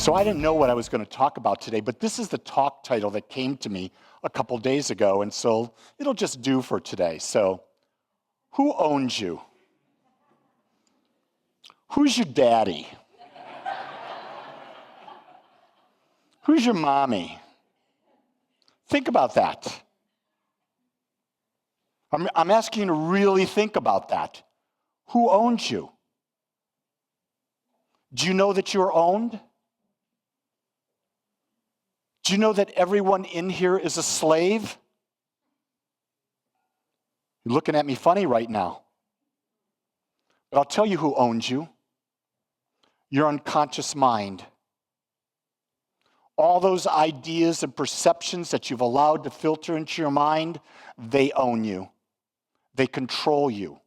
So I didn't know what I was going to talk about today, but this is the talk title that came to me a couple days ago, and so it'll just do for today. So, who owns you? Who's your daddy? Who's your mommy? Think about that. I'm asking you to really think about that. Who owns you? Do you know that you're owned? Do you know that everyone in here is a slave? You're looking at me funny right now. But I'll tell you who owns you. Your unconscious mind. All those ideas and perceptions that you've allowed to filter into your mind, they own you. They control you.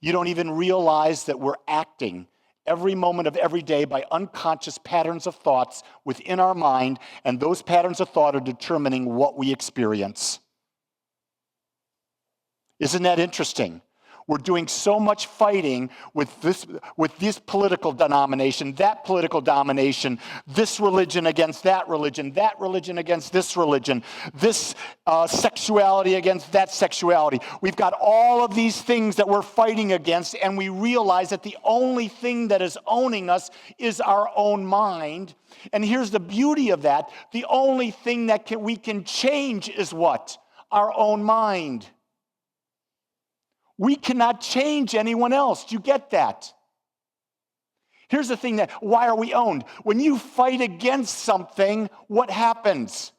You don't even realize that we're acting every moment of every day by unconscious patterns of thoughts within our mind, and those patterns of thought are determining what we experience. Isn't that interesting? We're doing so much fighting with this political denomination, that political domination, this religion against that religion against this religion, this sexuality against that sexuality. We've got all of these things that we're fighting against, and we realize that the only thing that is owning us is our own mind. And here's the beauty of that. The only thing that we can change is what? Our own mind. We cannot change anyone else. Do you get that? Here's the thing why are we owned? When you fight against something, what happens?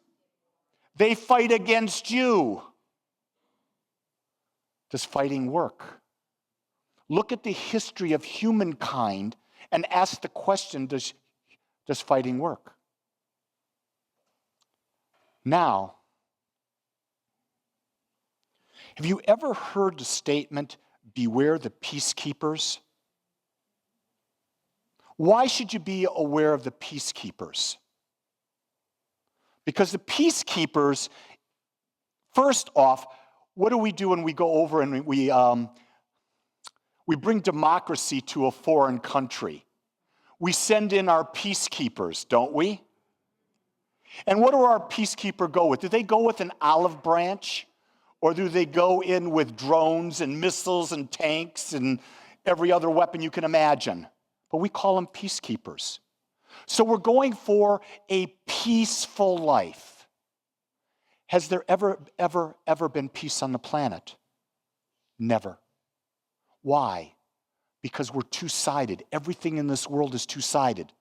They fight against you. Does fighting work? Look at the history of humankind and ask the question, does fighting work? Now, have you ever heard the statement, beware the peacekeepers? Why should you be aware of the peacekeepers? Because the peacekeepers, first off, what do we do when we go over and we bring democracy to a foreign country? We send in our peacekeepers, don't we? And what do our peacekeepers go with? Do they go with an olive branch? Or do they go in with drones and missiles and tanks and every other weapon you can imagine? But we call them peacekeepers. So we're going for a peaceful life. Has there ever been peace on the planet? Never. Why? Because we're two-sided. Everything in this world is two-sided.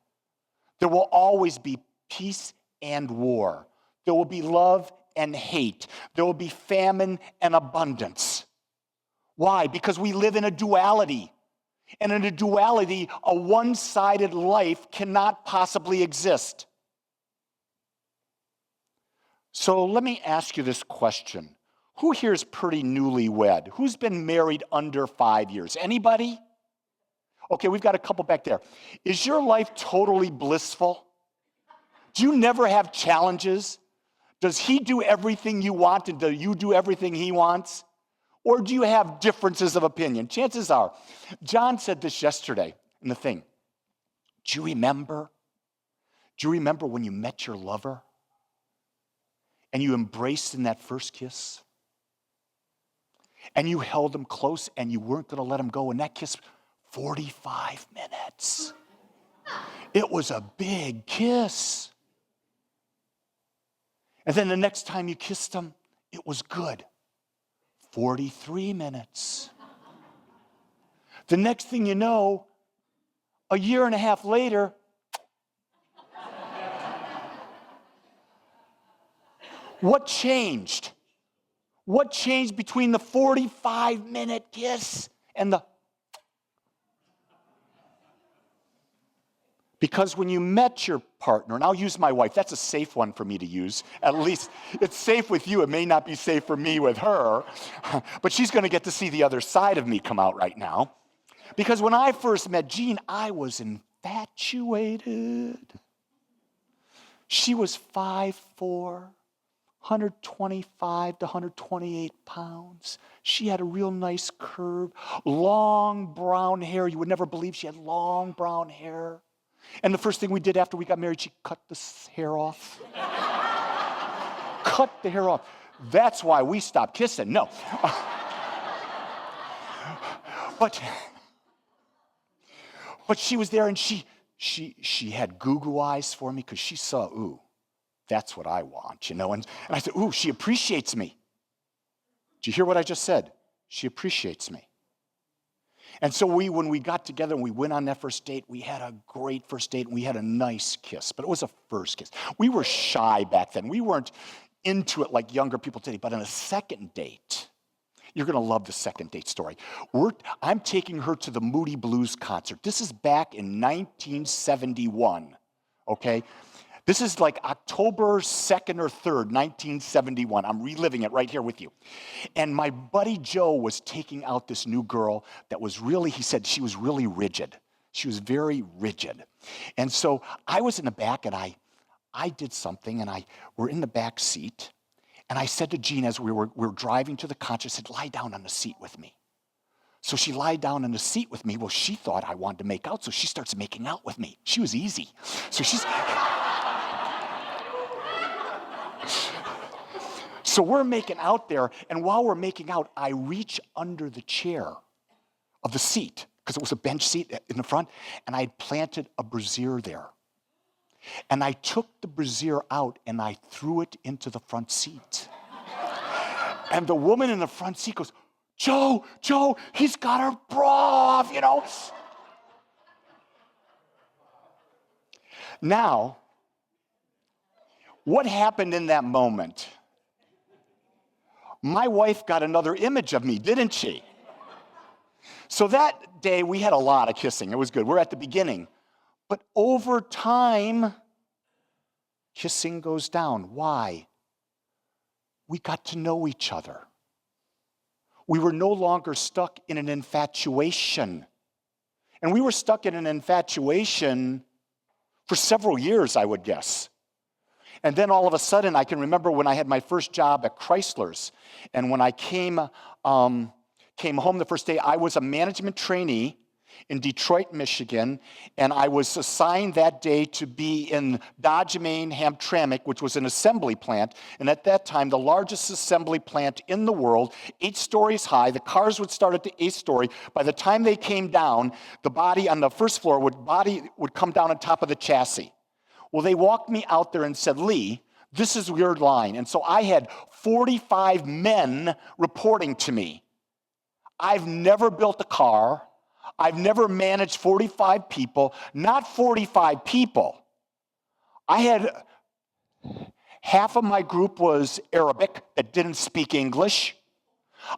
There will always be peace and war. There will be love and hate. There will be famine and abundance. Why? Because we live in a duality. And in a duality, a one-sided life cannot possibly exist. So let me ask you this question. Who here is pretty newlywed? Who's been married under 5 years? Anybody? Okay, we've got a couple back there. Is your life totally blissful? Do you never have challenges? Does he do everything you want and do you do everything he wants? Or do you have differences of opinion? Chances are, John said this yesterday in the thing. Do you remember when you met your lover and you embraced in that first kiss? And you held him close and you weren't going to let him go. And that kiss, 45 minutes. It was a big kiss. And then the next time you kissed him, it was good. 43 minutes. The next thing you know, a year and a half later, what changed? What changed between the 45-minute kiss and the... Because when you met your partner, and I'll use my wife, that's a safe one for me to use. At least it's safe with you. It may not be safe for me with her, but she's going to get to see the other side of me come out right now. Because when I first met Jean, I was infatuated. She was 5'4", 125 to 128 pounds. She had a real nice curve, long brown hair. You would never believe she had long brown hair. And the first thing we did after we got married, she cut the hair off. Cut the hair off. That's why we stopped kissing. No. But she was there, and she had goo-goo eyes for me because she saw, ooh, that's what I want, you know. And I said, ooh, she appreciates me. Did you hear what I just said? She appreciates me. And so when we got together and we went on that first date, we had a great first date, and we had a nice kiss. But it was a first kiss. We were shy back then. We weren't into it like younger people today. But on a second date, you're going to love the second date story. I'm taking her to the Moody Blues concert. This is back in 1971, okay? This is like October 2nd or 3rd, 1971. I'm reliving it right here with you. And my buddy Joe was taking out this new girl that was really, he said, she was really rigid. She was very rigid. And so I was in the back, and I did something, and we're in the back seat. And I said to Jean as we were driving to the concert, I said, lie down on the seat with me. So she lied down on the seat with me. Well, she thought I wanted to make out, so she starts making out with me. She was easy. So So we're making out there, and while we're making out, I reach under the chair of the seat, because it was a bench seat in the front, and I had planted a brassiere there. And I took the brassiere out, and I threw it into the front seat. And the woman in the front seat goes, Joe, he's got her bra off, you know. Now, what happened in that moment? My wife got another image of me, didn't she? So that day, we had a lot of kissing. It was good. We're at the beginning. But over time, kissing goes down. Why? We got to know each other. We were no longer stuck in an infatuation. And we were stuck in an infatuation for several years, I would guess. And then all of a sudden, I can remember when I had my first job at Chrysler's, and when I came home the first day, I was a management trainee in Detroit, Michigan, and I was assigned that day to be in Dodge, Main, Hamtramck, which was an assembly plant, and at that time, the largest assembly plant in the world, 8 stories high. The cars would start at the 8th story. By the time they came down, the body on the first floor would come down on top of the chassis. Well, they walked me out there and said, Lee, this is your line. And so I had 45 men reporting to me. I've never built a car. I've never managed 45 people, not 45 people. I had half of my group was Arabic that didn't speak English.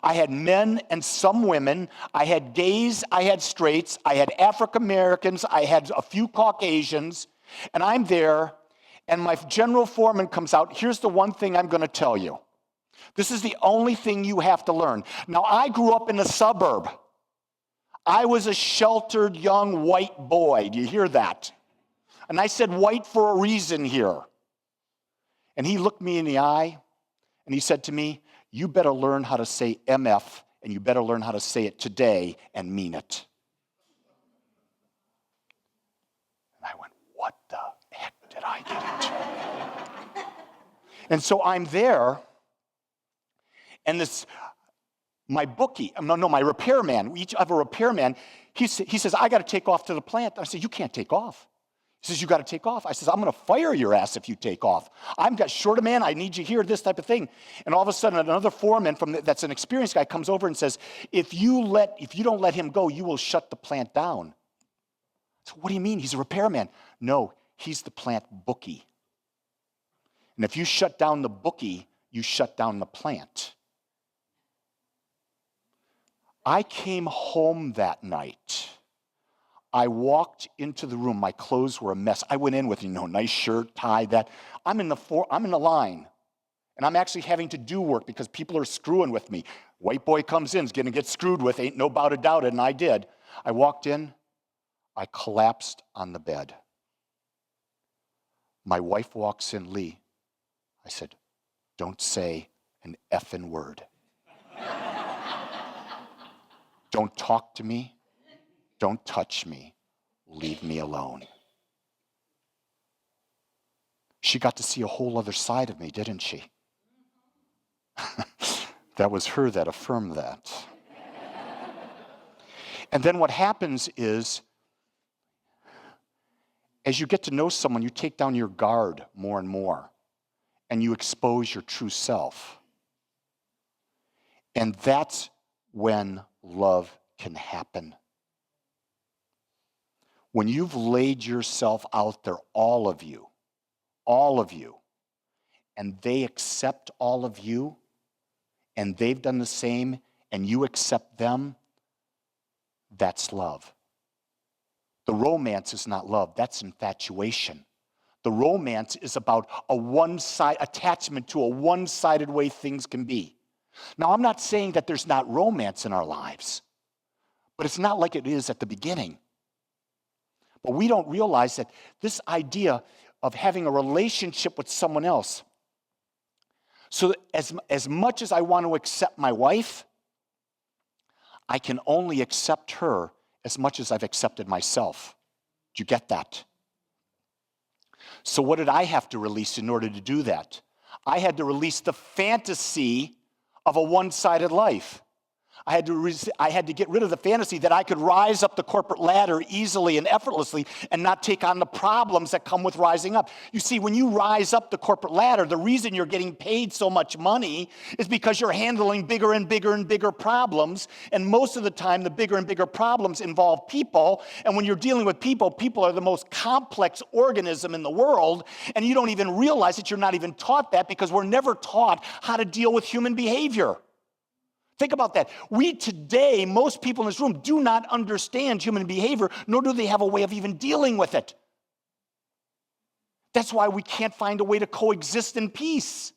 I had men and some women. I had gays, I had straights, I had African Americans, I had a few Caucasians, and I'm there, and my general foreman comes out. Here's the one thing I'm going to tell you. This is the only thing you have to learn. Now, I grew up in a suburb. I was a sheltered young white boy. Do you hear that? And I said white for a reason here. And he looked me in the eye, and he said to me, you better learn how to say MF, and you better learn how to say it today and mean it. And I went, what the heck did I get into? And so I'm there, and my repairman, we each have a repairman, he says, I got to take off to the plant. I said, you can't take off. He says, you got to take off. I says, I'm going to fire your ass if you take off. I've got short a man. I need you here, this type of thing. And all of a sudden, another foreman that's an experienced guy comes over and says, if you don't let him go, you will shut the plant down. So what do you mean? He's a repairman. No, he's the plant bookie. And if you shut down the bookie, you shut down the plant. I came home that night. I walked into the room. My clothes were a mess. I went in with, nice shirt, tie, that. I'm in the line, and I'm actually having to do work because people are screwing with me. White boy comes in, is going to get screwed with, ain't no doubt about it, and I did. I walked in. I collapsed on the bed. My wife walks in, Lee. I said, don't say an effing word. Don't talk to me. Don't touch me. Leave me alone. She got to see a whole other side of me, didn't she? That was her that affirmed that. And then what happens is, as you get to know someone, you take down your guard more and more, and you expose your true self. And that's when love can happen. When you've laid yourself out there, all of you, and they accept all of you, and they've done the same, and you accept them, that's love. The romance is not love, that's infatuation. The romance is about attachment to a one-sided way things can be. Now, I'm not saying that there's not romance in our lives, but it's not like it is at the beginning. But we don't realize that this idea of having a relationship with someone else, so as much as I want to accept my wife, I can only accept her as much as I've accepted myself. Do you get that? So what did I have to release in order to do that? I had to release the fantasy of a one-sided life. I had to get rid of the fantasy that I could rise up the corporate ladder easily and effortlessly and not take on the problems that come with rising up. You see, when you rise up the corporate ladder, the reason you're getting paid so much money is because you're handling bigger and bigger and bigger problems. And most of the time, the bigger and bigger problems involve people. And when you're dealing with people, people are the most complex organism in the world. And you don't even realize that you're not even taught that, because we're never taught how to deal with human behavior. Think about that. We today, most people in this room, do not understand human behavior, nor do they have a way of even dealing with it. That's why we can't find a way to coexist in peace,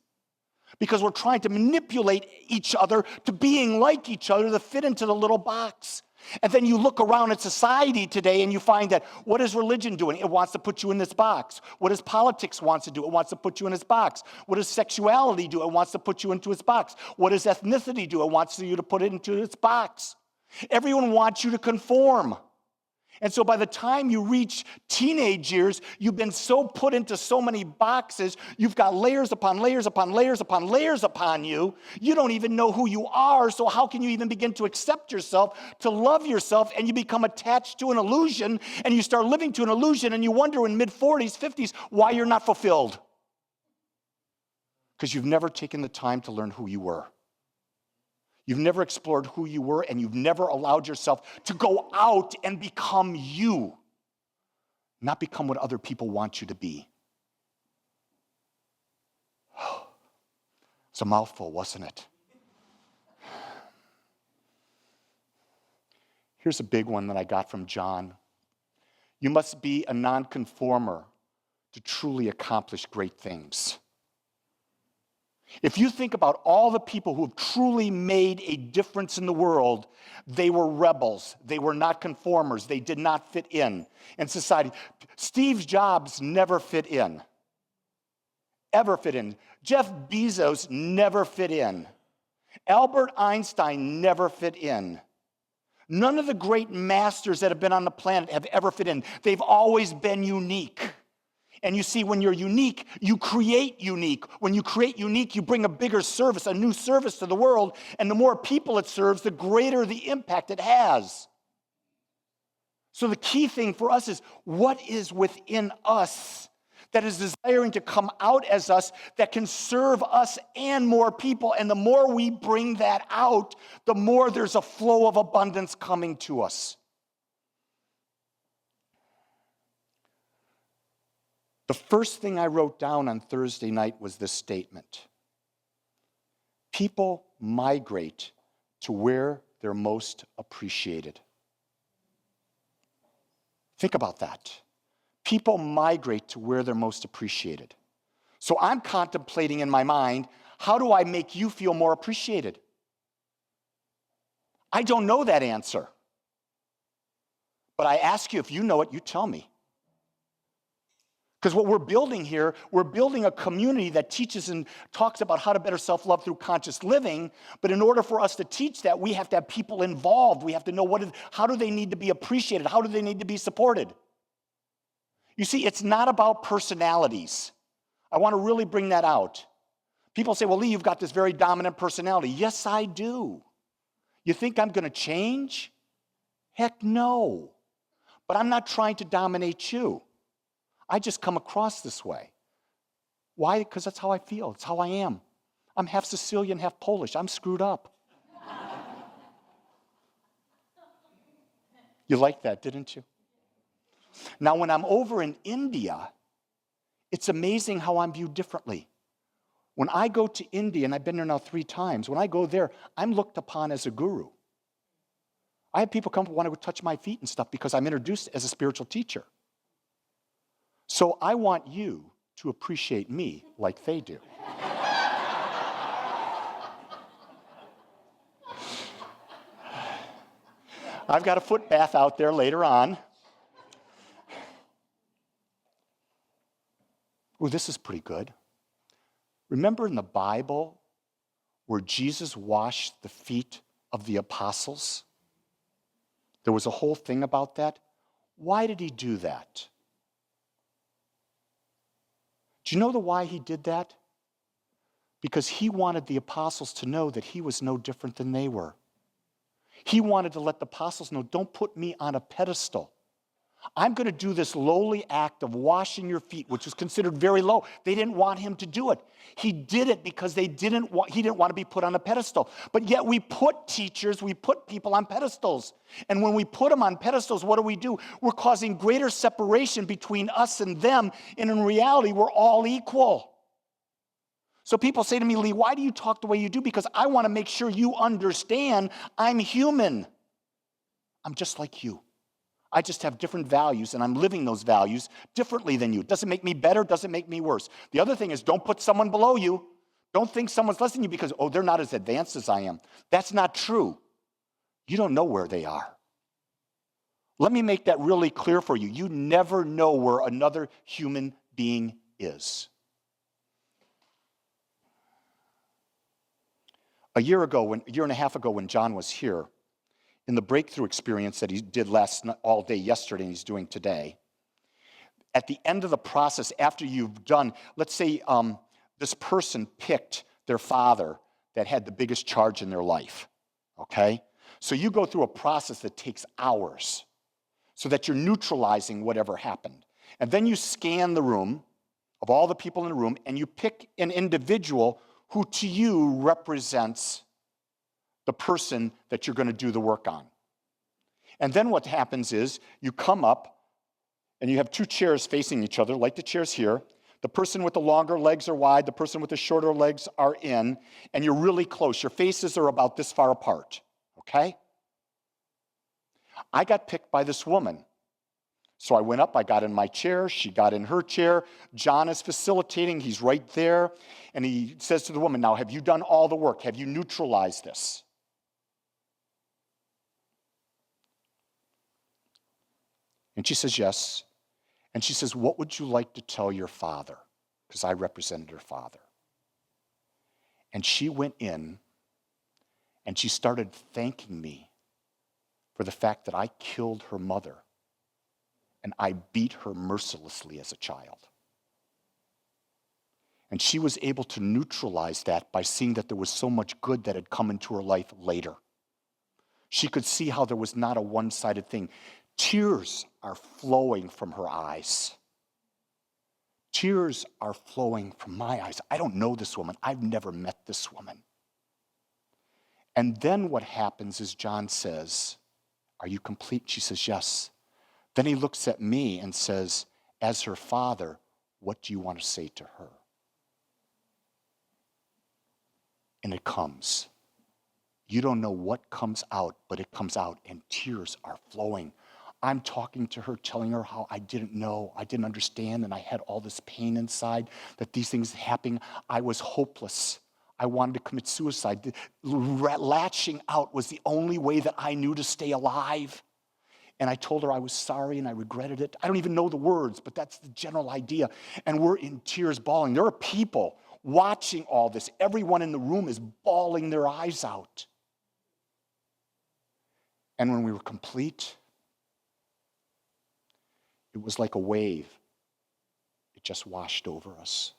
because we're trying to manipulate each other to being like each other to fit into the little box. And then you look around at society today and you find that, what is religion doing? It wants to put you in this box. What does politics want to do? It wants to put you in this box. What does sexuality do? It wants to put you into its box. What does ethnicity do? It wants you to put it into its box. Everyone wants you to conform. And so by the time you reach teenage years, you've been so put into so many boxes, you've got layers upon layers upon layers upon layers upon you. You don't even know who you are, so how can you even begin to accept yourself, to love yourself, and you become attached to an illusion, and you start living to an illusion, and you wonder in mid-40s, 50s, why you're not fulfilled. Because you've never taken the time to learn who you were. You've never explored who you were, and you've never allowed yourself to go out and become you, not become what other people want you to be. It's a mouthful, wasn't it? Here's a big one that I got from John. You must be a nonconformer to truly accomplish great things. If you think about all the people who have truly made a difference in the world, they were rebels. They were not conformers. They did not fit in society. Steve Jobs never fit in. Ever fit in. Jeff Bezos never fit in. Albert Einstein never fit in. None of the great masters that have been on the planet have ever fit in. They've always been unique. And you see, when you're unique, you create unique. When you create unique, you bring a bigger service, a new service to the world. And the more people it serves, the greater the impact it has. So the key thing for us is, what is within us that is desiring to come out as us, that can serve us and more people? And the more we bring that out, the more there's a flow of abundance coming to us. The first thing I wrote down on Thursday night was this statement. People migrate to where they're most appreciated. Think about that. People migrate to where they're most appreciated. So I'm contemplating in my mind, how do I make you feel more appreciated? I don't know that answer. But I ask you, if you know it, you tell me. Because what we're building here, we're building a community that teaches and talks about how to better self-love through conscious living. But in order for us to teach that, we have to have people involved. We have to know how do they need to be appreciated? How do they need to be supported? You see, it's not about personalities. I want to really bring that out. People say, well, Lee, you've got this very dominant personality. Yes, I do. You think I'm going to change? Heck no. But I'm not trying to dominate you. I just come across this way. Why? Because that's how I feel. It's how I am. I'm half Sicilian, half Polish. I'm screwed up. You liked that, didn't you? Now, when I'm over in India, it's amazing how I'm viewed differently. When I go to India, and I've been there now 3 times, when I go there, I'm looked upon as a guru. I have people come and want to touch my feet and stuff because I'm introduced as a spiritual teacher. So I want you to appreciate me like they do. I've got a foot bath out there later on. Ooh, this is pretty good. Remember in the Bible where Jesus washed the feet of the apostles? There was a whole thing about that. Why did he do that? Do you know why he did that? Because he wanted the apostles to know that he was no different than they were. He wanted to let the apostles know, don't put me on a pedestal. I'm going to do this lowly act of washing your feet, which was considered very low. They didn't want him to do it. He did it because he didn't want to be put on a pedestal. But yet we put teachers, we put people on pedestals. And when we put them on pedestals, what do? We're causing greater separation between us and them. And in reality, we're all equal. So people say to me, Lee, why do you talk the way you do? Because I want to make sure you understand I'm human. I'm just like you. I just have different values, and I'm living those values differently than you. It doesn't make me better, doesn't make me worse. The other thing is don't put someone below you. Don't think someone's less than you because, they're not as advanced as I am. That's not true. You don't know where they are. Let me make that really clear for you. You never know where another human being is. A year and a half ago when John was here, in the breakthrough experience that he did all day yesterday and he's doing today, at the end of the process, after you've done, let's say this person picked their father that had the biggest charge in their life, okay? So you go through a process that takes hours so that you're neutralizing whatever happened. And then you scan the room of all the people in the room and you pick an individual who to you represents the person that you're going to do the work on. And then what happens is you come up and you have 2 chairs facing each other, like the chairs here. The person with the longer legs are wide, the person with the shorter legs are in, and you're really close. Your faces are about this far apart, okay? I got picked by this woman. So I went up, I got in my chair, she got in her chair. John is facilitating, he's right there. And he says to the woman, now, have you done all the work? Have you neutralized this? And she says, yes. And she says, what would you like to tell your father? Because I represented her father. And she went in and she started thanking me for the fact that I killed her mother. And I beat her mercilessly as a child. And she was able to neutralize that by seeing that there was so much good that had come into her life later. She could see how there was not a one-sided thing. Tears are flowing from her eyes. Tears are flowing from my eyes. I don't know this woman. I've never met this woman. And then what happens is John says, are you complete? She says, yes. Then he looks at me and says, as her father, what do you want to say to her? And it comes. You don't know what comes out, but it comes out and tears are flowing. I'm talking to her, telling her how I didn't know, I didn't understand, and I had all this pain inside, that these things happening. I was hopeless. I wanted to commit suicide. Latching out was the only way that I knew to stay alive. And I told her I was sorry and I regretted it. I don't even know the words, but that's the general idea. And we're in tears bawling. There are people watching all this. Everyone in the room is bawling their eyes out. And when we were complete, it was like a wave. It just washed over us.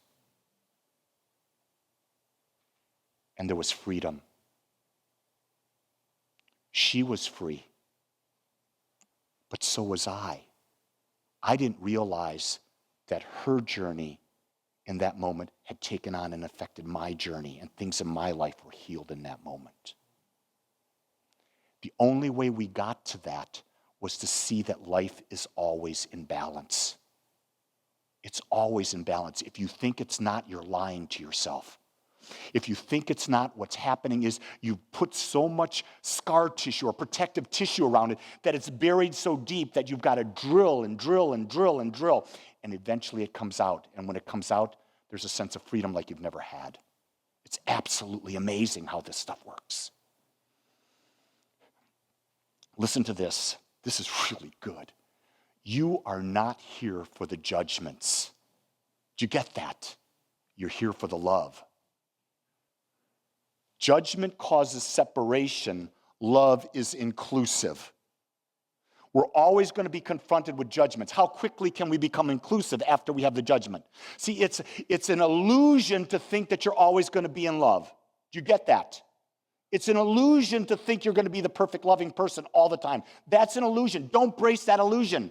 and there was freedom. She was free, but so was I. I didn't realize that her journey in that moment had taken on and affected my journey, and things in my life were healed in that moment. The only way we got to that was to see that life is always in balance. It's always in balance. If you think it's not, you're lying to yourself. If you think it's not, what's happening is you put so much scar tissue or protective tissue around it that it's buried so deep that you've got to drill and drill and drill and drill. And eventually it comes out. And when it comes out, there's a sense of freedom like you've never had. It's absolutely amazing how this stuff works. Listen to this. This is really good. You are not here for the judgments. Do you get that? You're here for the love. Judgment causes separation. Love is inclusive. We're always going to be confronted with judgments. How quickly can we become inclusive after we have the judgment? See, it's an illusion to think that you're always going to be in love. Do you get that? It's an illusion to think you're going to be the perfect loving person all the time. That's an illusion. Don't brace that illusion.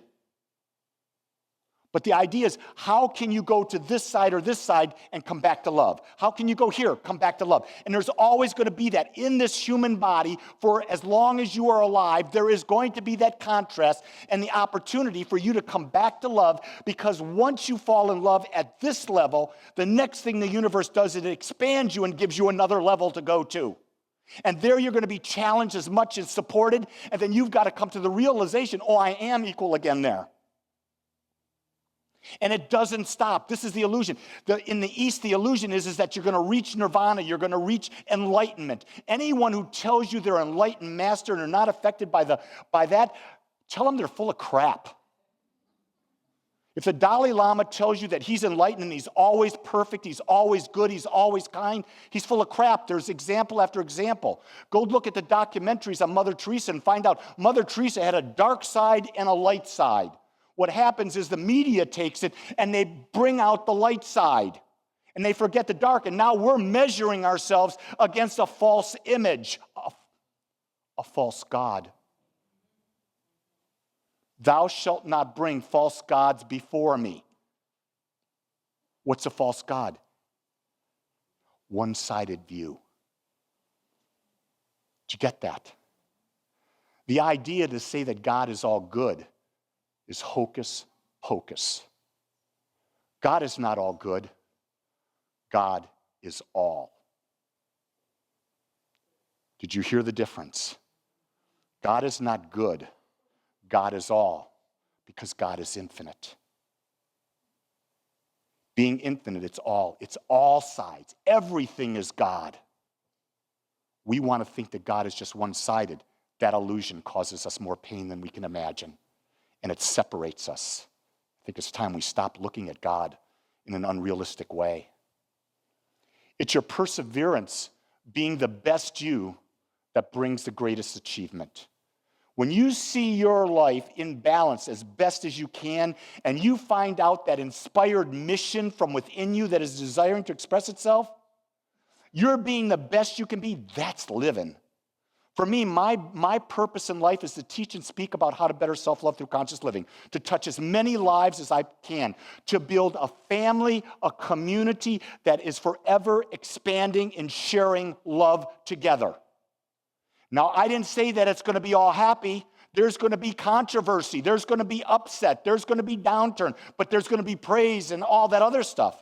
But the idea is, how can you go to this side or this side and come back to love? How can you go here, come back to love? And there's always going to be that in this human body. For as long as you are alive, there is going to be that contrast and the opportunity for you to come back to love, because once you fall in love at this level, the next thing the universe does is it expands you and gives you another level to go to. And there you're going to be challenged as much as supported, and then you've got to come to the realization, oh, I am equal again there. And it doesn't stop. This is the illusion. In the East, the illusion is that you're going to reach nirvana. You're going to reach enlightenment. Anyone who tells you they're enlightened master and are not affected by that, tell them they're full of crap. If the Dalai Lama tells you that he's enlightened and he's always perfect, he's always good, he's always kind, he's full of crap. There's example after example. Go look at the documentaries on Mother Teresa and find out Mother Teresa had a dark side and a light side. What happens is the media takes it and they bring out the light side and they forget the dark. And now we're measuring ourselves against a false image, a false God. Thou shalt not bring false gods before me. What's a false god? One-sided view. Did you get that? The idea to say that God is all good is hocus pocus. God is not all good. God is all. Did you hear the difference? God is not good. God is all, because God is infinite. Being infinite, it's all sides. Everything is God. We want to think that God is just one-sided. That illusion causes us more pain than we can imagine, and it separates us. I think it's time we stop looking at God in an unrealistic way. It's your perseverance being the best you that brings the greatest achievement. When you see your life in balance as best as you can, and you find out that inspired mission from within you that is desiring to express itself, you're being the best you can be. That's living. For me, my purpose in life is to teach and speak about how to better self-love through conscious living, to touch as many lives as I can, to build a family, a community that is forever expanding and sharing love together. Now, I didn't say that it's going to be all happy. There's going to be controversy. There's going to be upset. There's going to be downturn. But there's going to be praise and all that other stuff.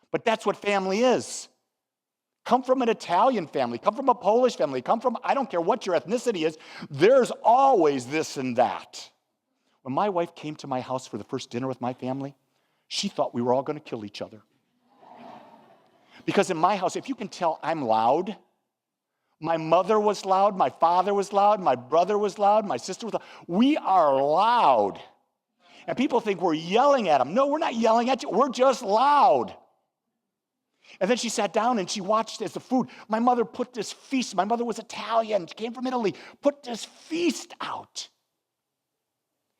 But that's what family is. Come from an Italian family. Come from a Polish family. Come from, I don't care what your ethnicity is. There's always this and that. When my wife came to my house for the first dinner with my family, she thought we were all going to kill each other. Because in my house, if you can tell, I'm loud. My mother was loud, my father was loud, my brother was loud, my sister was loud. We are loud. And people think we're yelling at them. No, we're not yelling at you. We're just loud. And then she sat down and she watched as the food. My mother put this feast. My mother was Italian. She came from Italy. Put this feast out.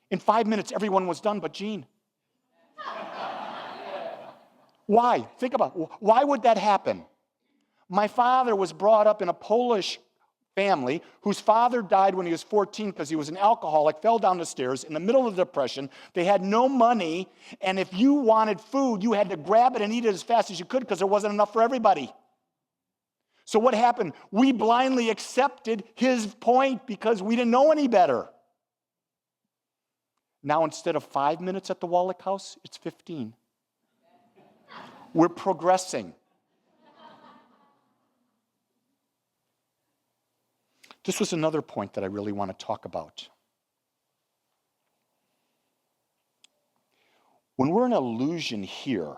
In 5 minutes, everyone was done but Jean. Why? Think about it. Why would that happen? My father was brought up in a Polish family whose father died when he was 14 because he was an alcoholic, fell down the stairs in the middle of the Depression. They had no money, and if you wanted food, you had to grab it and eat it as fast as you could because there wasn't enough for everybody. So what happened? We blindly accepted his point because we didn't know any better. Now instead of 5 minutes at the Wolak house, it's 15. We're progressing. This was another point that I really want to talk about. When we're in an illusion here,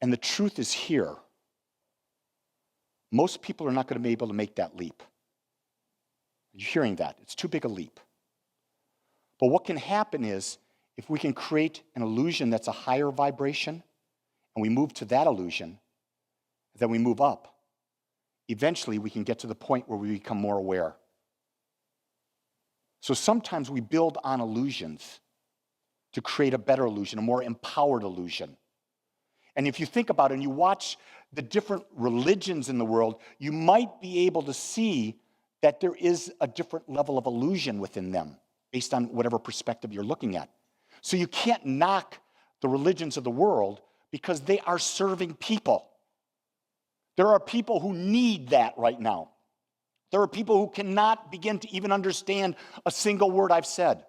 and the truth is here, most people are not going to be able to make that leap. You're hearing that. It's too big a leap. But what can happen is, if we can create an illusion that's a higher vibration, and we move to that illusion, then we move up. Eventually, we can get to the point where we become more aware. So sometimes we build on illusions to create a better illusion, a more empowered illusion. And if you think about it and you watch the different religions in the world, you might be able to see that there is a different level of illusion within them based on whatever perspective you're looking at. So you can't knock the religions of the world because they are serving people. There are people who need that right now. There are people who cannot begin to even understand a single word I've said.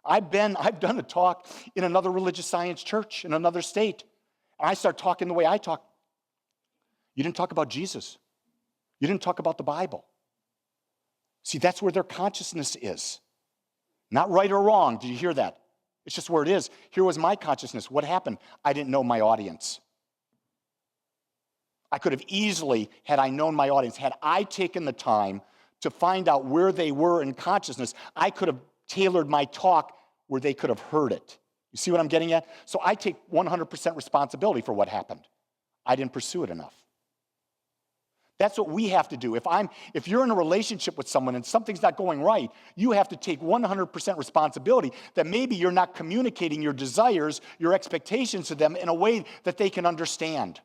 I've done a talk in another religious science church in another state, and I start talking the way I talk. You didn't talk about Jesus. You didn't talk about the Bible. See, that's where their consciousness is. Not right or wrong. Did you hear that? It's just where it is. Here was my consciousness. What happened? I didn't know my audience. I could have easily, had I known my audience, had I taken the time to find out where they were in consciousness, I could have tailored my talk where they could have heard it. You see what I'm getting at? So I take 100% responsibility for what happened. I didn't pursue it enough. That's what we have to do. If you're in a relationship with someone and something's not going right, you have to take 100% responsibility that maybe you're not communicating your desires, your expectations to them in a way that they can understand.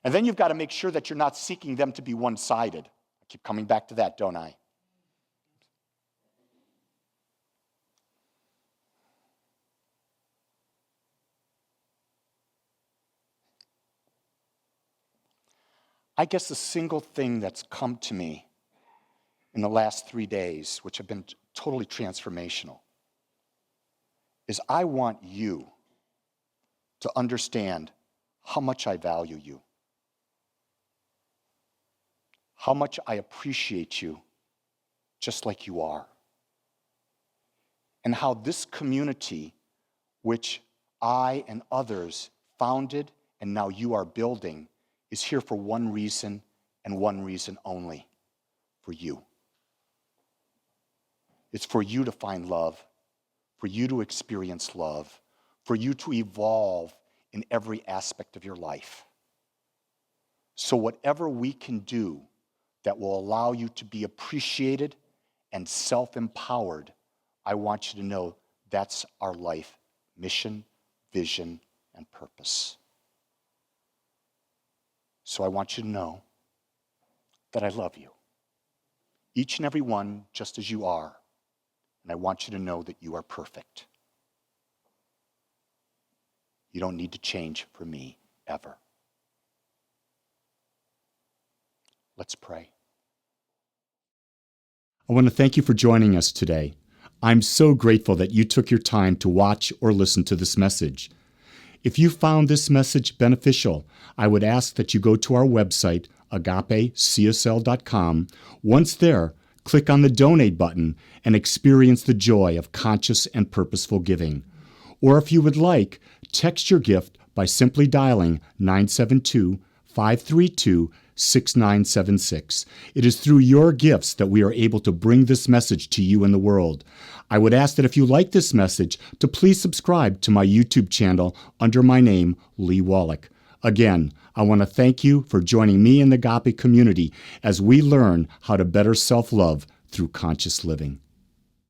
And then you've got to make sure that you're not seeking them to be one-sided. I keep coming back to that, don't I? I guess the single thing that's come to me in the last 3 days, which have been totally transformational, is I want you to understand how much I value you, how much I appreciate you just like you are, and how this community, which I and others founded and now you are building, is here for one reason and one reason only, for you. It's for you to find love, for you to experience love, for you to evolve in every aspect of your life. So whatever we can do that will allow you to be appreciated and self-empowered, I want you to know that's our life mission, vision, and purpose. So I want you to know that I love you, each and every one just as you are, and I want you to know that you are perfect. You don't need to change for me ever. Let's pray. I want to thank you for joining us today. I'm so grateful that you took your time to watch or listen to this message. If you found this message beneficial, I would ask that you go to our website, agapecsl.com. Once there, click on the donate button and experience the joy of conscious and purposeful giving. Or if you would like, text your gift by simply dialing 972-532-6976. It is through your gifts that we are able to bring this message to you in the world. I would ask that if you like this message, to please subscribe to my YouTube channel under my name, Lee Wolak. Again, I want to thank you for joining me in the Agape community as we learn how to better self-love through conscious living.